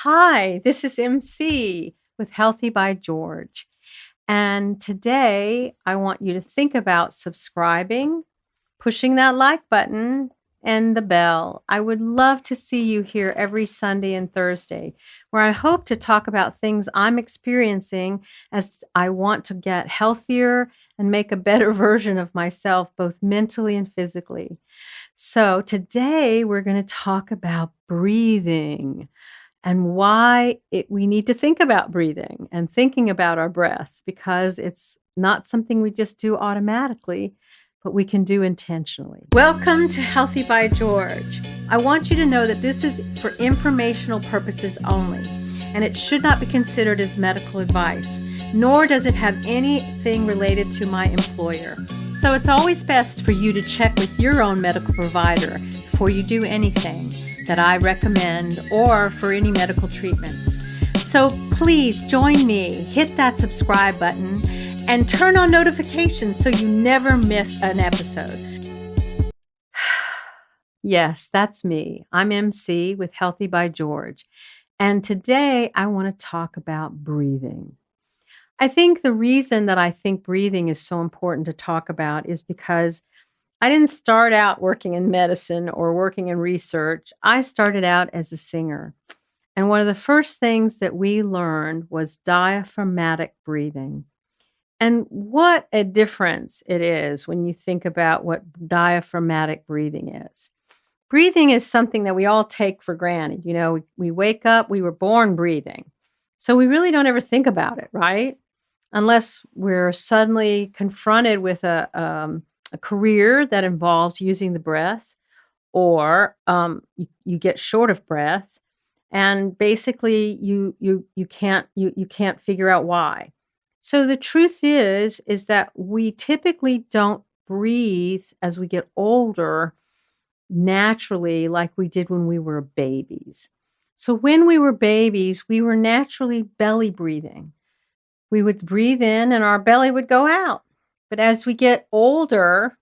Hi, this is MC with Healthy by George. And today I want you to think about subscribing, pushing that like button, and the bell. I would love to see you here every Sunday and Thursday, where I hope to talk about things I'm experiencing as I want to get healthier and make a better version of myself, both mentally and physically. So today we're going to talk about breathing and why we need to think about breathing and thinking about our breath because it's not something we just do automatically, but we can do intentionally. Welcome to Healthy by George. I want you to know that this is for informational purposes only, and it should not be considered as medical advice, nor does it have anything related to my employer. So it's always best for you to check with your own medical provider before you do anything that I recommend or for any medical treatments. So please join me, hit that subscribe button, and turn on notifications so you never miss an episode. Yes, that's me. I'm MC with Healthy by George. And today I want to talk about breathing. I think the reason that I think breathing is so important to talk about is because I didn't start out working in medicine or working in research. I started out as a singer. And one of the first things that we learned was diaphragmatic breathing. And what a difference it is when you think about what diaphragmatic breathing is. Breathing is something that we all take for granted. You know, we wake up, we were born breathing. So we really don't ever think about it, right? Unless we're suddenly confronted with a career that involves using the breath, or you get short of breath, and basically you can't figure out why. So the truth is that we typically don't breathe as we get older naturally like we did when we were babies. So when we were babies, we were naturally belly breathing. We would breathe in and our belly would go out. But as we get older,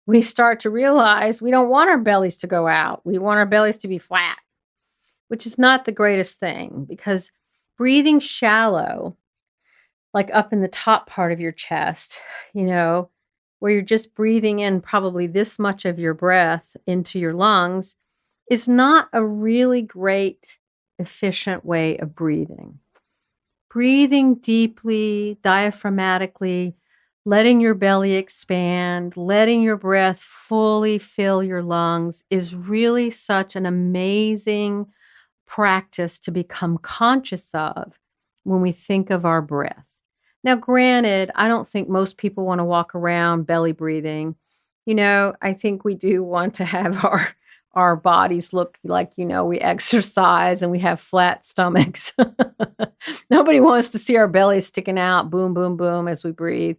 we start to realize we don't want our bellies to go out. We want our bellies to be flat, which is not the greatest thing because breathing shallow, like up in the top part of your chest, where you're just breathing in probably this much of your breath into your lungs, is not a really great, efficient way of breathing. Breathing deeply, diaphragmatically, letting your belly expand, letting your breath fully fill your lungs is really such an amazing practice to become conscious of when we think of our breath. Now, granted, I don't think most people want to walk around belly breathing. I think we do want to have our bodies look like, we exercise and we have flat stomachs. Nobody wants to see our bellies sticking out, boom, boom, boom, as we breathe.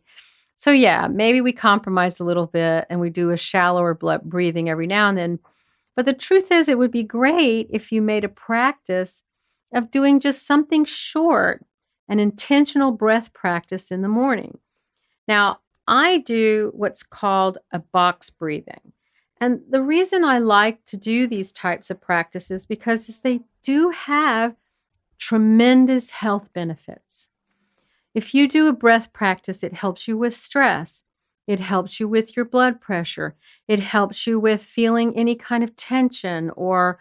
So yeah, maybe we compromise a little bit and we do a shallower breathing every now and then. But the truth is, it would be great if you made a practice of doing just something short, an intentional breath practice in the morning. Now, I do what's called a box breathing. And the reason I like to do these types of practices because they do have tremendous health benefits. If you do a breath practice, it helps you with stress. It helps you with your blood pressure. It helps you with feeling any kind of tension or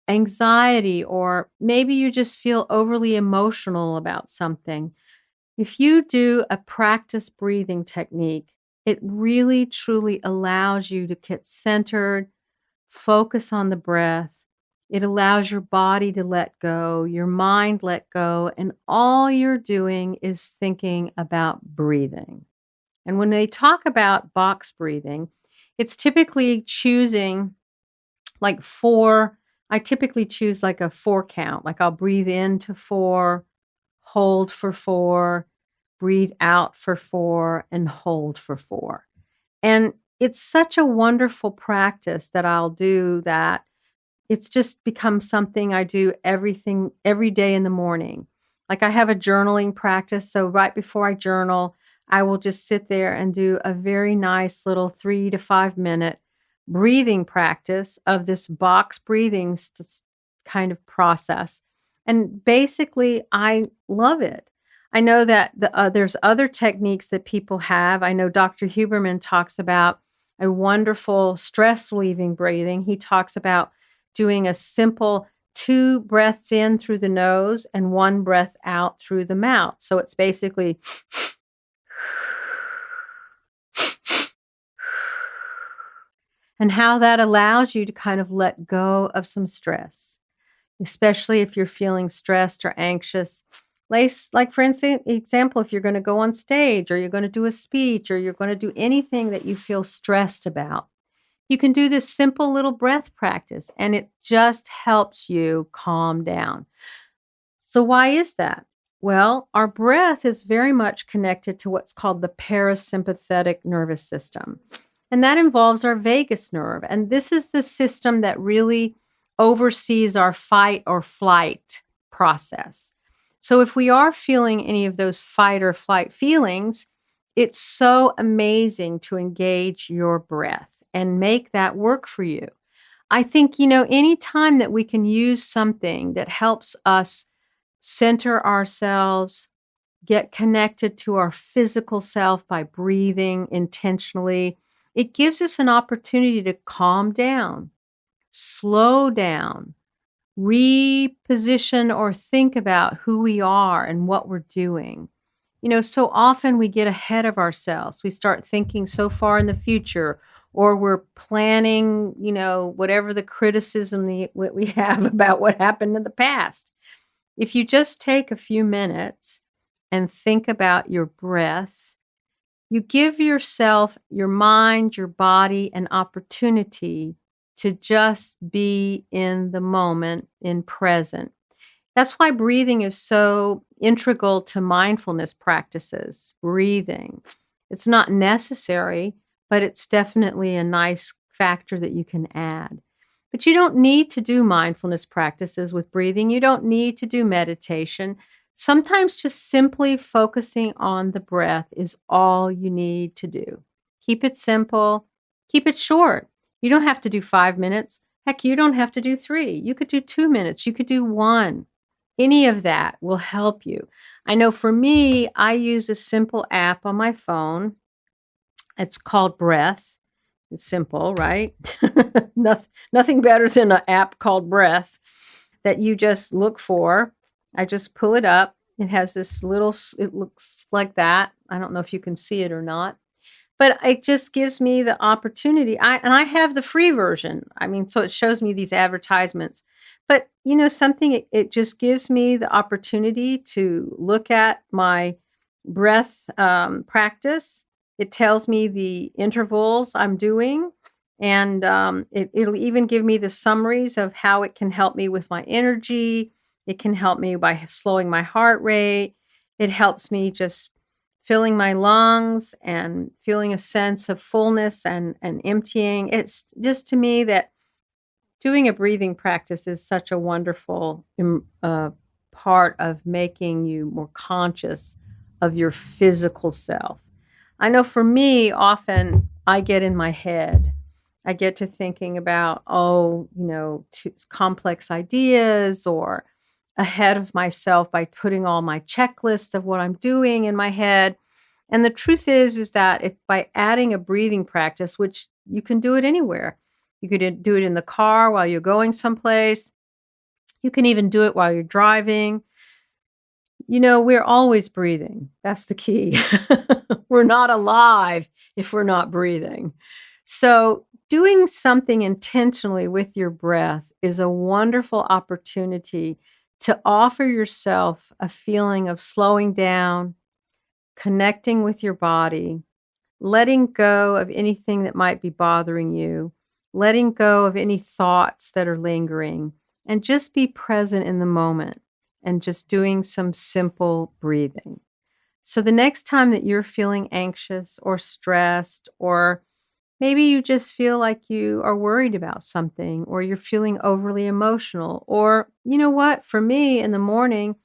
anxiety, or maybe you just feel overly emotional about something. If you do a practice breathing technique, it really truly allows you to get centered, focus on the breath. It allows your body to let go, your mind let go, and all you're doing is thinking about breathing. And when they talk about box breathing, it's typically choosing like four. I typically choose like a 4 count. Like I'll breathe in to 4, hold for 4, breathe out for 4, and hold for 4. And it's such a wonderful practice that I'll do that. It's just become something I do every day in the morning. Like I have a journaling practice. So right before I journal, I will just sit there and do a very nice little 3 to 5 minute breathing practice of this box breathing kind of process. And basically, I love it. I know that there's other techniques that people have. I know Dr. Huberman talks about a wonderful stress relieving breathing. He talks about doing a simple 2 breaths in through the nose and 1 breath out through the mouth. So it's basically and how that allows you to kind of let go of some stress, especially if you're feeling stressed or anxious. Like for instance, example, if you're going to go on stage or you're going to do a speech or you're going to do anything that you feel stressed about, you can do this simple little breath practice and it just helps you calm down. So, why is that? Well, our breath is very much connected to what's called the parasympathetic nervous system. And that involves our vagus nerve. And this is the system that really oversees our fight or flight process. So, if we are feeling any of those fight or flight feelings, it's so amazing to engage your breath and make that work for you. I think, any time that we can use something that helps us center ourselves, get connected to our physical self by breathing intentionally, it gives us an opportunity to calm down, slow down, reposition or think about who we are and what we're doing. So often we get ahead of ourselves. We start thinking so far in the future, or we're planning, whatever the criticism what we have about what happened in the past. If you just take a few minutes and think about your breath, you give yourself, your mind, your body an opportunity to just be in the moment, in present. That's why breathing is so integral to mindfulness practices. Breathing. It's not necessary, but it's definitely a nice factor that you can add. But you don't need to do mindfulness practices with breathing. You don't need to do meditation. Sometimes just simply focusing on the breath is all you need to do. Keep it simple, keep it short. You don't have to do 5 minutes. Heck, you don't have to do 3. You could do 2 minutes. You could do 1. Any of that will help you. I know for me, I use a simple app on my phone. It's called Breath. It's simple, right? Nothing better than an app called Breath that you just look for. I just pull it up. It has this it looks like that. I don't know if you can see it or not, but it just gives me the opportunity. I have the free version. I mean, so it shows me these advertisements. But something, it just gives me the opportunity to look at my breath practice. It tells me the intervals I'm doing, and it'll even give me the summaries of how it can help me with my energy. It can help me by slowing my heart rate. It helps me just filling my lungs and feeling a sense of fullness and emptying. It's just to me that doing a breathing practice is such a wonderful part of making you more conscious of your physical self. I know for me, often I get in my head. I get to thinking about, complex ideas or ahead of myself by putting all my checklists of what I'm doing in my head. And the truth is that if by adding a breathing practice, which you can do it anywhere, you could do it in the car while you're going someplace. You can even do it while you're driving. We're always breathing. That's the key. We're not alive if we're not breathing. So doing something intentionally with your breath is a wonderful opportunity to offer yourself a feeling of slowing down, connecting with your body, letting go of anything that might be bothering you, letting go of any thoughts that are lingering, and just be present in the moment and just doing some simple breathing. So the next time that you're feeling anxious or stressed, or maybe you just feel like you are worried about something, or you're feeling overly emotional, or you know what, for me in the morning,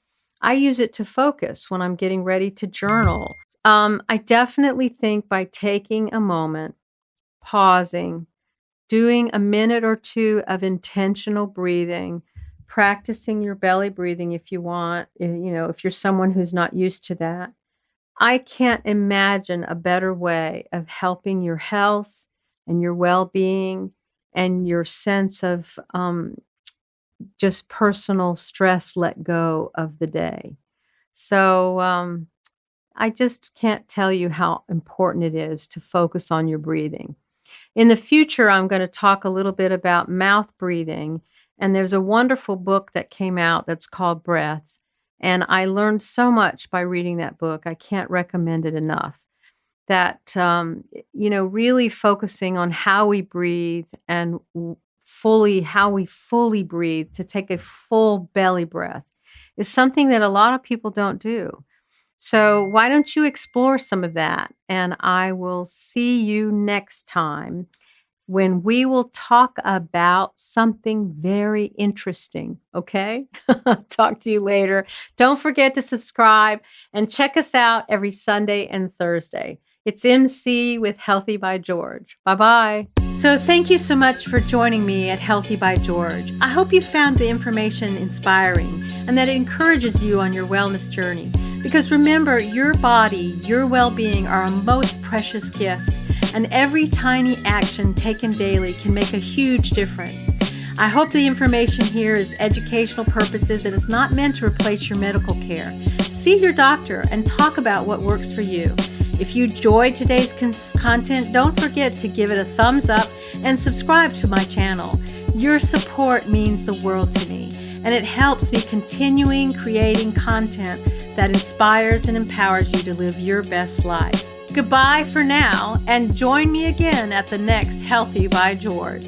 I use it to focus when I'm getting ready to journal. I definitely think by taking a moment, pausing, doing a minute or 2 of intentional breathing practicing your belly breathing if you want, if you're someone who's not used to that. I can't imagine a better way of helping your health and your well-being and your sense of just personal stress let go of the day. So I just can't tell you how important it is to focus on your breathing. In the future, I'm going to talk a little bit about mouth breathing. And there's a wonderful book that came out that's called Breath. And I learned so much by reading that book. I can't recommend it enough. That, really focusing on how we breathe and how we fully breathe to take a full belly breath is something that a lot of people don't do. So why don't you explore some of that? And I will see you next time when we will talk about something very interesting. Okay? Talk to you later. Don't forget to subscribe and check us out every Sunday and Thursday. It's MC with Healthy by George. Bye-bye. So thank you so much for joining me at Healthy by George. I hope you found the information inspiring and that it encourages you on your wellness journey. Because remember, your body, your well-being are a most precious gift, and every tiny action taken daily can make a huge difference. I hope the information here is educational purposes and is not meant to replace your medical care. See your doctor and talk about what works for you. If you enjoyed today's content, don't forget to give it a thumbs up and subscribe to my channel. Your support means the world to me, and it helps me continuing creating content that inspires and empowers you to live your best life. Goodbye for now, and join me again at the next Healthy by George.